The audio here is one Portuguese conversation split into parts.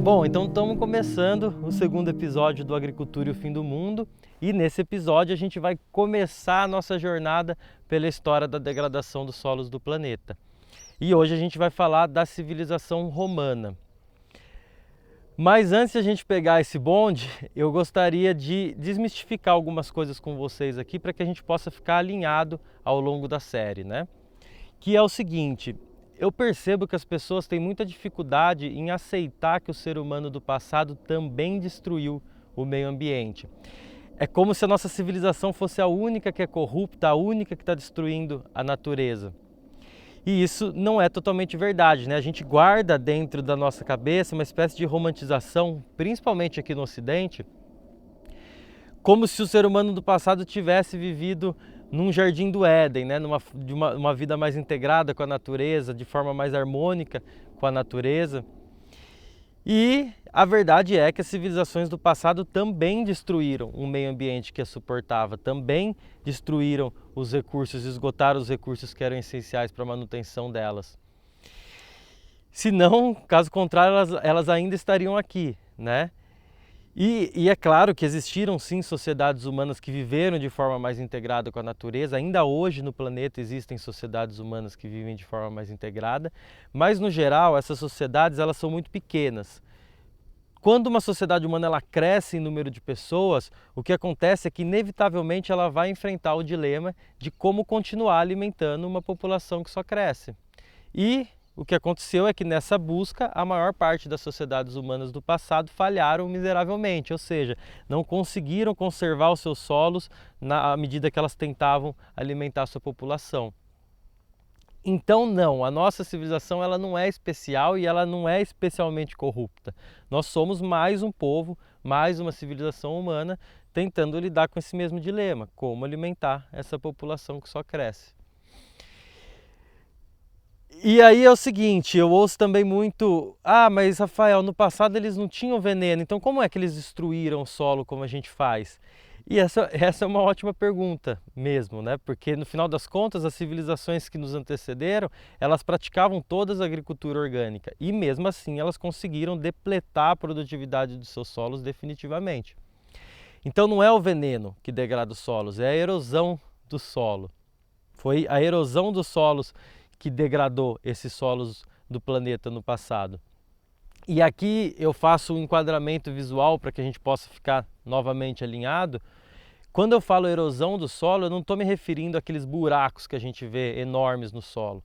Bom, então estamos começando o segundo episódio do Agricultura e o Fim do Mundo, e nesse episódio a gente vai começar a nossa jornada pela história da degradação dos solos do planeta. E hoje a gente vai falar da civilização romana. Mas antes de a gente pegar esse bonde, eu gostaria de desmistificar algumas coisas com vocês aqui para que a gente possa ficar alinhado ao longo da série, né? Que é o seguinte: eu percebo que as pessoas têm muita dificuldade em aceitar que o ser humano do passado também destruiu o meio ambiente. É como se a nossa civilização fosse a única que é corrupta, a única que está destruindo a natureza. E isso não é totalmente verdade, né? A gente guarda dentro da nossa cabeça uma espécie de romantização, principalmente aqui no Ocidente, como se o ser humano do passado tivesse vivido num jardim do Éden, né? Uma vida mais integrada com a natureza, de forma mais harmônica com a natureza. E a verdade é que as civilizações do passado também destruíram um meio ambiente que as suportava, também destruíram os recursos, esgotaram os recursos que eram essenciais para a manutenção delas. Se não, caso contrário, elas ainda estariam aqui, né? E é claro que existiram sim sociedades humanas que viveram de forma mais integrada com a natureza. Ainda hoje no planeta existem sociedades humanas que vivem de forma mais integrada, mas no geral essas sociedades elas são muito pequenas. Quando uma sociedade humana ela cresce em número de pessoas, o que acontece é que inevitavelmente ela vai enfrentar o dilema de como continuar alimentando uma população que só cresce. E o que aconteceu é que nessa busca, a maior parte das sociedades humanas do passado falharam miseravelmente, ou seja, não conseguiram conservar os seus solos à medida que elas tentavam alimentar a sua população. Então não, a nossa civilização ela não é especial e ela não é especialmente corrupta. Nós somos mais um povo, mais uma civilização humana tentando lidar com esse mesmo dilema, como alimentar essa população que só cresce. E aí é o seguinte, eu ouço também muito, mas Rafael, no passado eles não tinham veneno, então como é que eles destruíram o solo como a gente faz? E essa é uma ótima pergunta mesmo, né? Porque no final das contas, as civilizações que nos antecederam, elas praticavam todas a agricultura orgânica e mesmo assim elas conseguiram depletar a produtividade dos seus solos definitivamente. Então não é o veneno que degrada os solos, é a erosão do solo. Foi a erosão dos solos que degradou esses solos do planeta no passado. E aqui eu faço um enquadramento visual para que a gente possa ficar novamente alinhado. Quando eu falo erosão do solo, eu não estou me referindo àqueles buracos que a gente vê enormes no solo.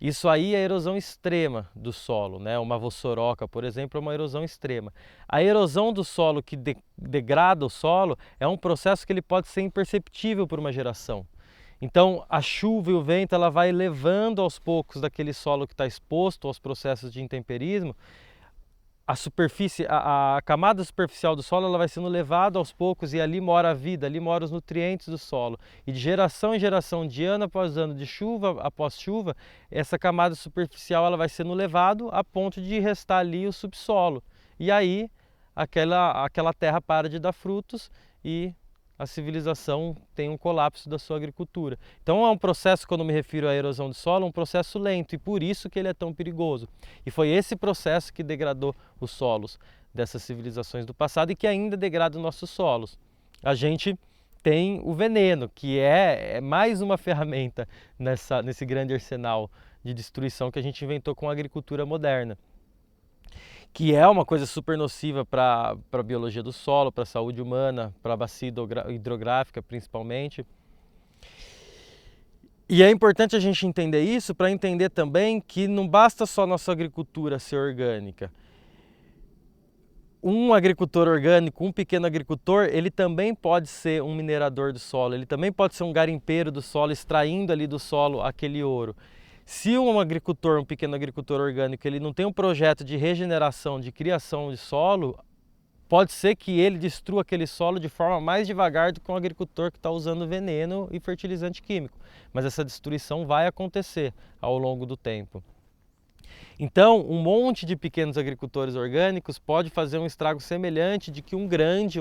Isso aí é erosão extrema do solo, né? Uma vossoroca, por exemplo, é uma erosão extrema. A erosão do solo que degrada o solo é um processo que ele pode ser imperceptível por uma geração. Então, a chuva e o vento ela vai levando aos poucos daquele solo que está exposto aos processos de intemperismo, a superfície, a camada superficial do solo ela vai sendo levada aos poucos e ali mora a vida, ali moram os nutrientes do solo. E de geração em geração, de ano após ano, de chuva após chuva, essa camada superficial ela vai sendo levada a ponto de restar ali o subsolo. E aí aquela terra para de dar frutos e a civilização tem um colapso da sua agricultura. Então é um processo, quando me refiro à erosão do solo, um processo lento e por isso que ele é tão perigoso. E foi esse processo que degradou os solos dessas civilizações do passado e que ainda degrada os nossos solos. A gente tem o veneno, que é mais uma ferramenta nesse grande arsenal de destruição que a gente inventou com a agricultura moderna, que é uma coisa super nociva para a biologia do solo, para a saúde humana, para a bacia hidrográfica principalmente. E é importante a gente entender isso para entender também que não basta só nossa agricultura ser orgânica. Um agricultor orgânico, um pequeno agricultor, ele também pode ser um minerador do solo, ele também pode ser um garimpeiro do solo, extraindo ali do solo aquele ouro. Se um agricultor, um pequeno agricultor orgânico, ele não tem um projeto de regeneração, de criação de solo, pode ser que ele destrua aquele solo de forma mais devagar do que um agricultor que está usando veneno e fertilizante químico. Mas essa destruição vai acontecer ao longo do tempo. Então, um monte de pequenos agricultores orgânicos pode fazer um estrago semelhante de que um grande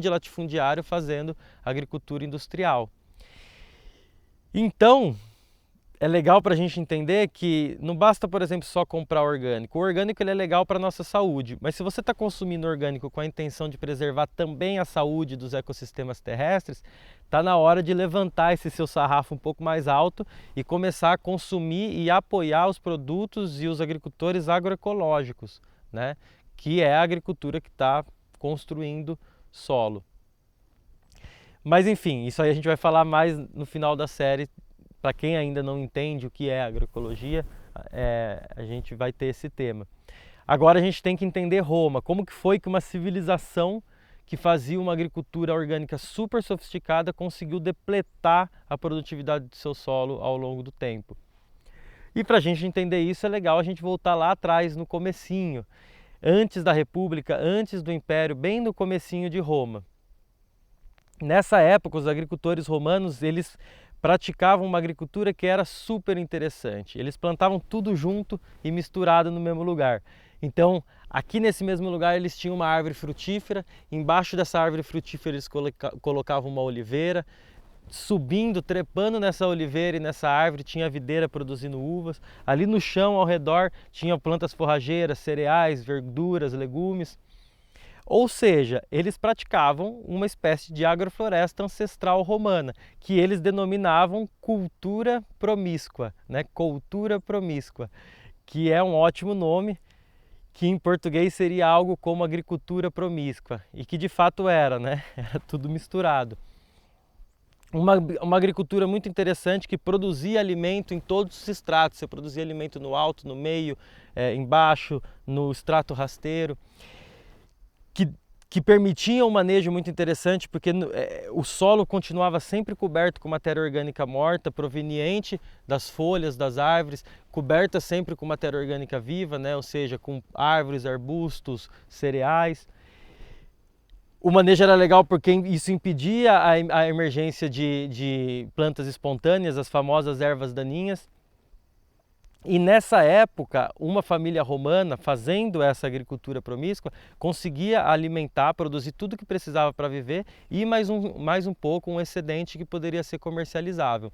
latifundiário fazendo agricultura industrial. Então, é legal para a gente entender que não basta, por exemplo, só comprar orgânico. O orgânico ele é legal para a nossa saúde, mas se você está consumindo orgânico com a intenção de preservar também a saúde dos ecossistemas terrestres, está na hora de levantar esse seu sarrafo um pouco mais alto e começar a consumir e apoiar os produtos e os agricultores agroecológicos, né? Que é a agricultura que está construindo solo. Mas enfim, isso aí a gente vai falar mais no final da série. Para quem ainda não entende o que é agroecologia, a gente vai ter esse tema. Agora a gente tem que entender Roma, como que foi que uma civilização que fazia uma agricultura orgânica super sofisticada conseguiu depletar a produtividade do seu solo ao longo do tempo. E para a gente entender isso é legal a gente voltar lá atrás no comecinho, antes da República, antes do Império, bem no comecinho de Roma. Nessa época, os agricultores romanos, eles praticavam uma agricultura que era super interessante. Eles plantavam tudo junto e misturado no mesmo lugar. Então, aqui nesse mesmo lugar eles tinham uma árvore frutífera, embaixo dessa árvore frutífera eles colocavam uma oliveira, subindo, trepando nessa oliveira e nessa árvore tinha a videira produzindo uvas. Ali no chão ao redor tinha plantas forrageiras, cereais, verduras, legumes. Ou seja, eles praticavam uma espécie de agrofloresta ancestral romana, que eles denominavam cultura promíscua, né? Cultura promíscua, que é um ótimo nome, que em português seria algo como agricultura promíscua, e que de fato era, né? Era tudo misturado. Uma agricultura muito interessante que produzia alimento em todos os estratos. Você produzia alimento no alto, no meio, embaixo, no estrato rasteiro. Que permitia um manejo muito interessante, porque o solo continuava sempre coberto com matéria orgânica morta, proveniente das folhas das árvores, coberta sempre com matéria orgânica viva, né? Ou seja, com árvores, arbustos, cereais. O manejo era legal porque isso impedia a emergência de plantas espontâneas, as famosas ervas daninhas. E nessa época, uma família romana, fazendo essa agricultura promíscua, conseguia alimentar, produzir tudo que precisava para viver e mais um pouco, um excedente que poderia ser comercializável.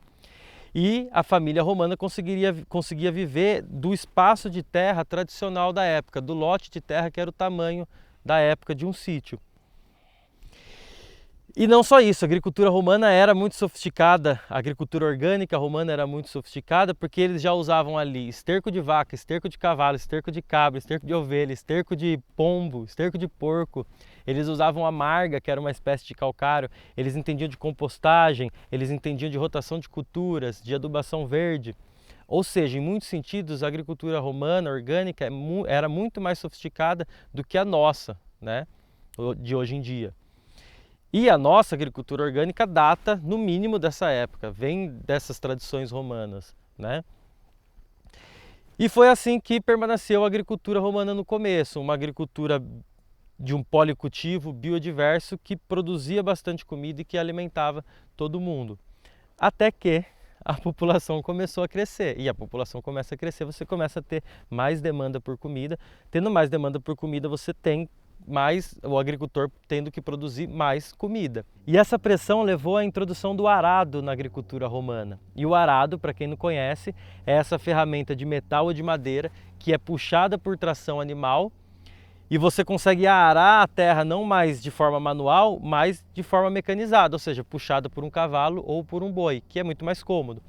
E a família romana conseguia viver do espaço de terra tradicional da época, do lote de terra que era o tamanho da época de um sítio. E não só isso, a agricultura romana era muito sofisticada, a agricultura orgânica romana era muito sofisticada porque eles já usavam ali esterco de vaca, esterco de cavalo, esterco de cabra, esterco de ovelha, esterco de pombo, esterco de porco. Eles usavam a marga, que era uma espécie de calcário, eles entendiam de compostagem, eles entendiam de rotação de culturas, de adubação verde. Ou seja, em muitos sentidos, a agricultura romana, orgânica, era muito mais sofisticada do que a nossa, né, de hoje em dia. E a nossa agricultura orgânica data, no mínimo, dessa época, vem dessas tradições romanas, né? E foi assim que permaneceu a agricultura romana no começo, uma agricultura de um policultivo biodiverso que produzia bastante comida e que alimentava todo mundo. Até que a população começou a crescer, e a população começa a crescer, você começa a ter mais demanda por comida. Tendo mais demanda por comida, você tem mais o agricultor tendo que produzir mais comida. E essa pressão levou à introdução do arado na agricultura romana. E o arado, para quem não conhece, é essa ferramenta de metal ou de madeira que é puxada por tração animal e você consegue arar a terra não mais de forma manual, mas de forma mecanizada, ou seja, puxada por um cavalo ou por um boi, que é muito mais cômodo.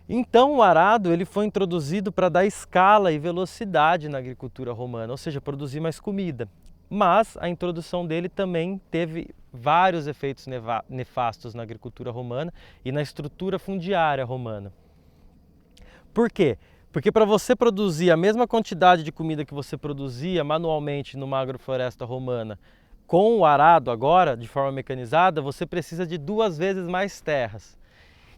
Então o arado ele foi introduzido para dar escala e velocidade na agricultura romana, ou seja, produzir mais comida. Mas a introdução dele também teve vários efeitos nefastos na agricultura romana e na estrutura fundiária romana. Por quê? Porque para você produzir a mesma quantidade de comida que você produzia manualmente numa agrofloresta romana, com o arado agora, de forma mecanizada, você precisa de 2 vezes mais terras.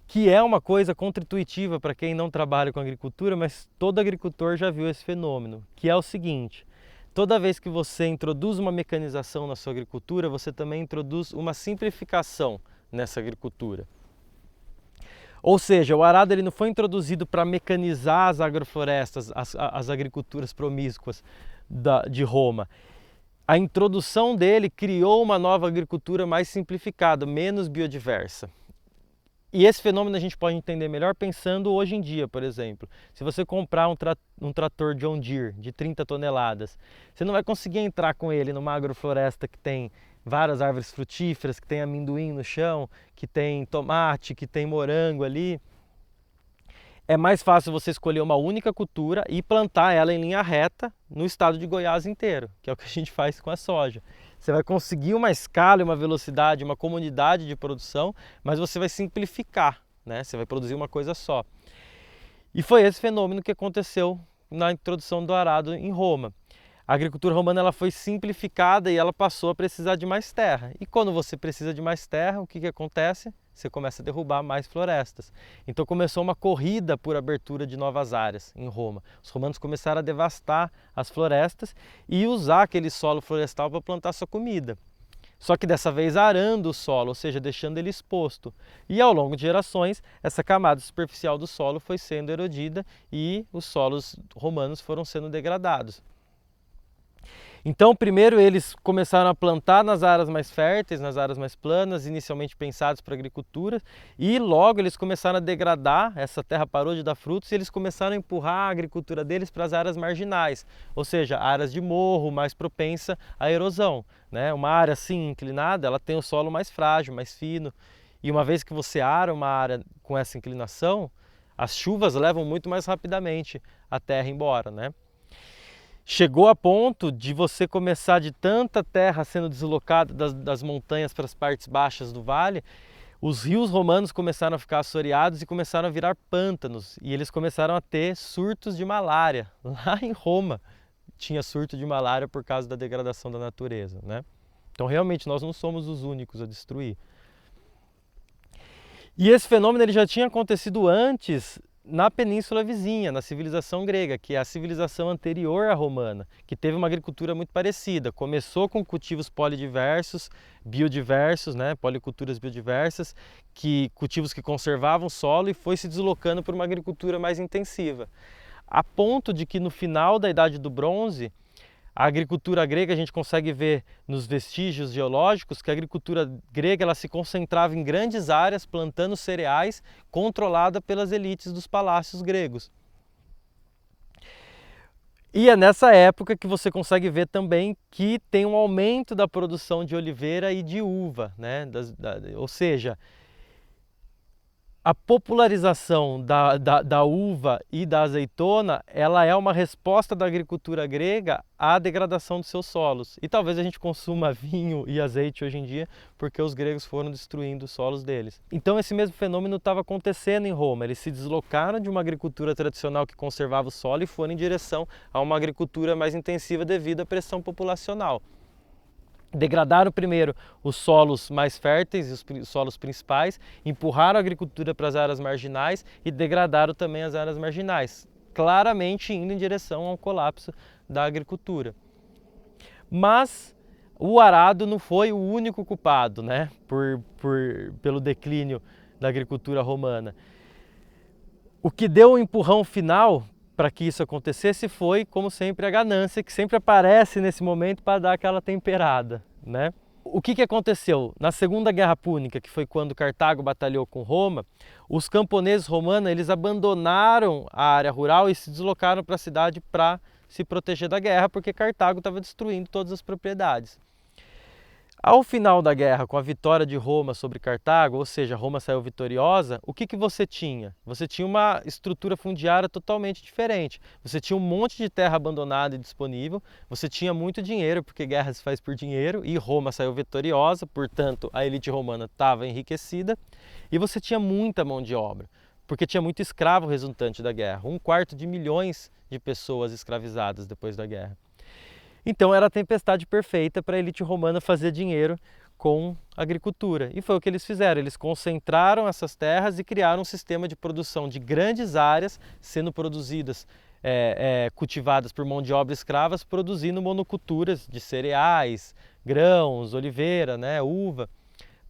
Que é uma coisa contra-intuitiva para quem não trabalha com agricultura, mas todo agricultor já viu esse fenômeno, que é o seguinte: toda vez que você introduz uma mecanização na sua agricultura, você também introduz uma simplificação nessa agricultura. Ou seja, o arado ele não foi introduzido para mecanizar as agroflorestas, as agriculturas promíscuas de Roma. A introdução dele criou uma nova agricultura mais simplificada, menos biodiversa. E esse fenômeno a gente pode entender melhor pensando hoje em dia, por exemplo. Se você comprar um trator John Deere de 30 toneladas, você não vai conseguir entrar com ele numa agrofloresta que tem várias árvores frutíferas, que tem amendoim no chão, que tem tomate, que tem morango ali. É mais fácil você escolher uma única cultura e plantar ela em linha reta no estado de Goiás inteiro, que é o que a gente faz com a soja. Você vai conseguir uma escala, uma velocidade, uma comunidade de produção, mas você vai simplificar, né? Você vai produzir uma coisa só. E foi esse fenômeno que aconteceu na introdução do arado em Roma. A agricultura romana ela foi simplificada e ela passou a precisar de mais terra. E quando você precisa de mais terra, o que acontece? Você começa a derrubar mais florestas. Então começou uma corrida por abertura de novas áreas em Roma. Os romanos começaram a devastar as florestas e usar aquele solo florestal para plantar sua comida. Só que dessa vez arando o solo, ou seja, deixando ele exposto. E ao longo de gerações, essa camada superficial do solo foi sendo erodida e os solos romanos foram sendo degradados. Então, primeiro eles começaram a plantar nas áreas mais férteis, nas áreas mais planas, inicialmente pensados para agricultura, e logo eles começaram a degradar, essa terra parou de dar frutos e eles começaram a empurrar a agricultura deles para as áreas marginais, ou seja, áreas de morro mais propensa à erosão, né? Uma área assim inclinada, ela tem o solo mais frágil, mais fino, e uma vez que você ara uma área com essa inclinação, as chuvas levam muito mais rapidamente a terra embora, né? Chegou a ponto de você começar de tanta terra sendo deslocada das montanhas para as partes baixas do vale, os rios romanos começaram a ficar assoreados e começaram a virar pântanos. E eles começaram a ter surtos de malária. Lá em Roma tinha surto de malária por causa da degradação da natureza, né? Então realmente nós não somos os únicos a destruir. E esse fenômeno ele já tinha acontecido antes na península vizinha, na civilização grega, que é a civilização anterior à romana, que teve uma agricultura muito parecida. Começou com cultivos polidiversos, biodiversos, né? Policulturas biodiversas, cultivos que conservavam o solo e foi se deslocando para uma agricultura mais intensiva. A ponto de que no final da Idade do Bronze, a agricultura grega, a gente consegue ver nos vestígios geológicos que a agricultura grega ela se concentrava em grandes áreas plantando cereais, controlada pelas elites dos palácios gregos. E é nessa época que você consegue ver também que tem um aumento da produção de oliveira e de uva, né? Ou seja, a popularização da uva e da azeitona, ela é uma resposta da agricultura grega à degradação dos seus solos. E talvez a gente consuma vinho e azeite hoje em dia porque os gregos foram destruindo os solos deles. Então esse mesmo fenômeno estava acontecendo em Roma. Eles se deslocaram de uma agricultura tradicional que conservava o solo e foram em direção a uma agricultura mais intensiva devido à pressão populacional. Degradaram primeiro os solos mais férteis, os solos principais, empurraram a agricultura para as áreas marginais e degradaram também as áreas marginais, claramente indo em direção ao colapso da agricultura. Mas o arado não foi o único culpado, né, pelo declínio da agricultura romana. O que deu um empurrão final para que isso acontecesse foi, como sempre, a ganância, que sempre aparece nesse momento para dar aquela temperada, né? O que aconteceu? Na Segunda Guerra Púnica, que foi quando Cartago batalhou com Roma, os camponeses romanos eles abandonaram a área rural e se deslocaram para a cidade para se proteger da guerra, porque Cartago estava destruindo todas as propriedades. Ao final da guerra, com a vitória de Roma sobre Cartago, ou seja, Roma saiu vitoriosa, o que você tinha? Você tinha uma estrutura fundiária totalmente diferente. Você tinha um monte de terra abandonada e disponível, você tinha muito dinheiro, porque guerra se faz por dinheiro, e Roma saiu vitoriosa, portanto, a elite romana estava enriquecida, e você tinha muita mão de obra, porque tinha muito escravo resultante da guerra, 1/4 de milhões de pessoas escravizadas depois da guerra. Então era a tempestade perfeita para a elite romana fazer dinheiro com a agricultura. E foi o que eles fizeram, eles concentraram essas terras e criaram um sistema de produção de grandes áreas, sendo produzidas, cultivadas por mão de obra escravas, produzindo monoculturas de cereais, grãos, oliveira, né, uva,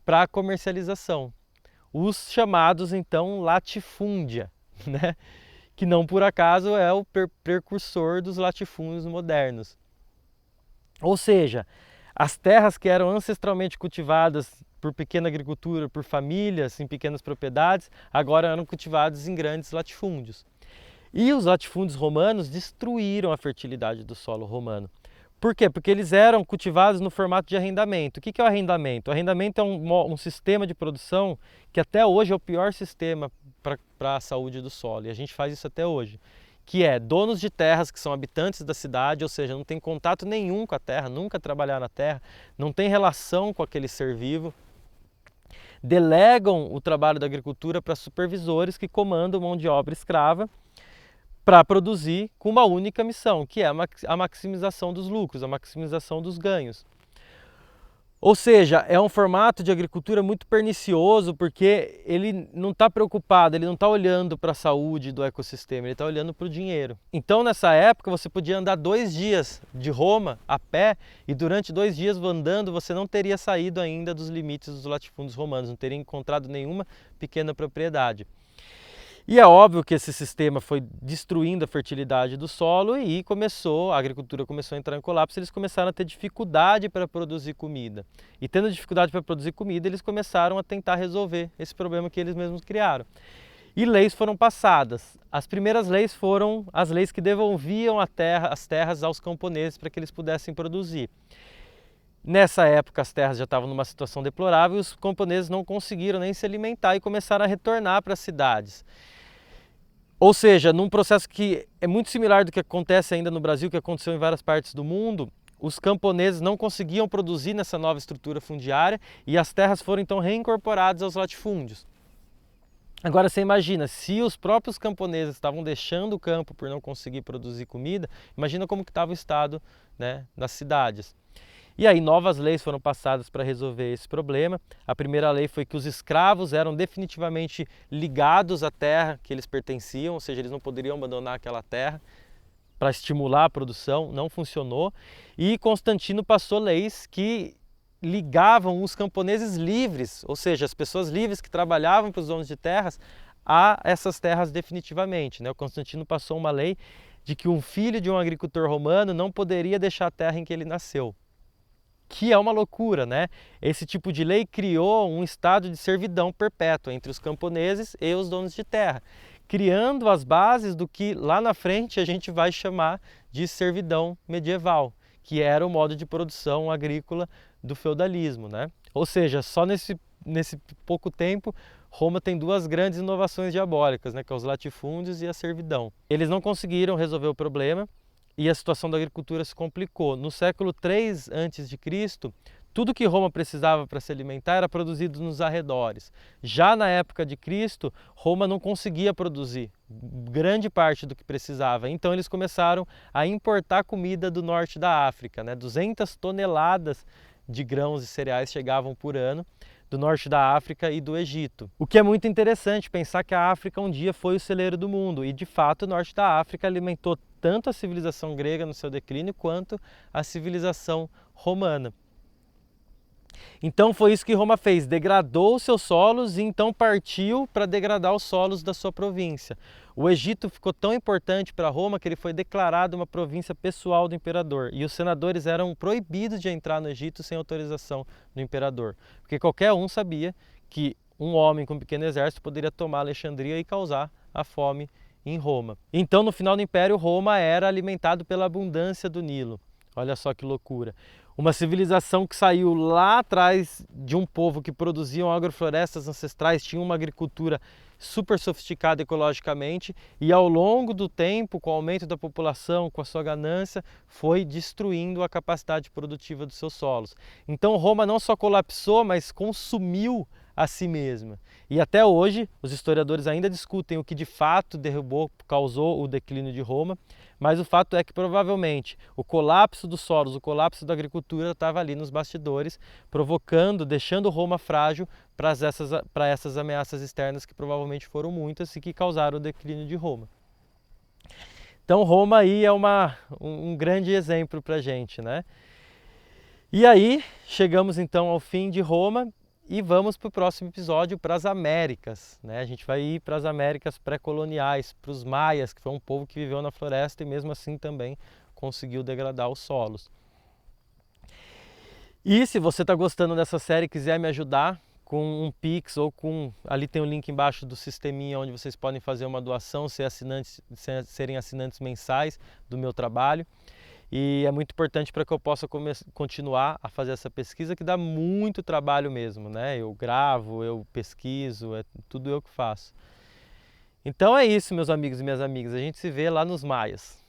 para comercialização. Os chamados então latifúndia, né, que não por acaso é o precursor dos latifúndios modernos. Ou seja, as terras que eram ancestralmente cultivadas por pequena agricultura, por famílias em pequenas propriedades, agora eram cultivados em grandes latifúndios. E os latifúndios romanos destruíram a fertilidade do solo romano. Por quê? Porque eles eram cultivados no formato de arrendamento. O que é o arrendamento? O arrendamento é um sistema de produção que até hoje é o pior sistema para a saúde do solo. E a gente faz isso até hoje. Que é donos de terras que são habitantes da cidade, ou seja, não tem contato nenhum com a terra, nunca trabalharam na terra, não tem relação com aquele ser vivo. Delegam o trabalho da agricultura para supervisores que comandam mão de obra escrava para produzir com uma única missão, que é a maximização dos lucros, a maximização dos ganhos. Ou seja, é um formato de agricultura muito pernicioso porque ele não está preocupado, ele não está olhando para a saúde do ecossistema, ele está olhando para o dinheiro. Então nessa época você podia andar 2 dias de Roma a pé e durante 2 dias andando você não teria saído ainda dos limites dos latifúndios romanos, não teria encontrado nenhuma pequena propriedade. E é óbvio que esse sistema foi destruindo a fertilidade do solo e a agricultura começou a entrar em colapso, eles começaram a ter dificuldade para produzir comida. E tendo dificuldade para produzir comida, eles começaram a tentar resolver esse problema que eles mesmos criaram. E leis foram passadas. As primeiras leis foram as leis que devolviam as terras aos camponeses para que eles pudessem produzir. Nessa época as terras já estavam numa situação deplorável e os camponeses não conseguiram nem se alimentar e começaram a retornar para as cidades. Ou seja, num processo que é muito similar do que acontece ainda no Brasil, que aconteceu em várias partes do mundo, os camponeses não conseguiam produzir nessa nova estrutura fundiária e as terras foram então reincorporadas aos latifúndios. Agora você imagina, se os próprios camponeses estavam deixando o campo por não conseguir produzir comida, imagina como que estava o estado, né, das cidades. E aí novas leis foram passadas para resolver esse problema. A primeira lei foi que os escravos eram definitivamente ligados à terra que eles pertenciam, ou seja, eles não poderiam abandonar aquela terra para estimular a produção, não funcionou. E Constantino passou leis que ligavam os camponeses livres, ou seja, as pessoas livres que trabalhavam para os donos de terras, a essas terras definitivamente, né? O Constantino passou uma lei de que um filho de um agricultor romano não poderia deixar a terra em que ele nasceu. Que é uma loucura, né? Esse tipo de lei criou um estado de servidão perpétua entre os camponeses e os donos de terra, criando as bases do que lá na frente a gente vai chamar de servidão medieval, que era o modo de produção agrícola do feudalismo, né? Ou seja, só nesse pouco tempo, Roma tem 2 grandes inovações diabólicas, né? Que é os latifúndios e a servidão. Eles não conseguiram resolver o problema e a situação da agricultura se complicou. No século 3 a.C., tudo que Roma precisava para se alimentar era produzido nos arredores. Já na época de Cristo, Roma não conseguia produzir grande parte do que precisava. Então eles começaram a importar comida do norte da África, né? 200 toneladas de grãos e cereais chegavam por ano do norte da África e do Egito. O que é muito interessante pensar que a África um dia foi o celeiro do mundo e de fato o norte da África alimentou tanto a civilização grega no seu declínio quanto a civilização romana. Então foi isso que Roma fez, degradou os seus solos e então partiu para degradar os solos da sua província. O Egito ficou tão importante para Roma que ele foi declarado uma província pessoal do imperador e os senadores eram proibidos de entrar no Egito sem autorização do imperador, porque qualquer um sabia que um homem com um pequeno exército poderia tomar Alexandria e causar a fome em Roma. Então no final do Império, Roma era alimentado pela abundância do Nilo. Olha só que loucura. Uma civilização que saiu lá atrás de um povo que produziam agroflorestas ancestrais, tinha uma agricultura super sofisticada ecologicamente e ao longo do tempo, com o aumento da população, com a sua ganância, foi destruindo a capacidade produtiva dos seus solos. Então Roma não só colapsou, mas consumiu a si mesma. E até hoje os historiadores ainda discutem o que de fato causou o declínio de Roma, mas o fato é que provavelmente o colapso dos solos, o colapso da agricultura estava ali nos bastidores, deixando Roma frágil para essas ameaças externas que provavelmente foram muitas e que causaram o declínio de Roma. Então Roma aí é um grande exemplo para a gente, né? E aí chegamos então ao fim de Roma e vamos para o próximo episódio, para as Américas, né? A gente vai ir para as Américas pré-coloniais, para os maias, que foi um povo que viveu na floresta e mesmo assim também conseguiu degradar os solos. E se você está gostando dessa série e quiser me ajudar com um Pix ou ali tem o link embaixo do sisteminha onde vocês podem fazer uma doação, serem assinantes mensais do meu trabalho. E é muito importante para que eu possa continuar a fazer essa pesquisa, que dá muito trabalho mesmo, né? Eu gravo, eu pesquiso, é tudo eu que faço. Então é isso, meus amigos e minhas amigas, a gente se vê lá nos Maias.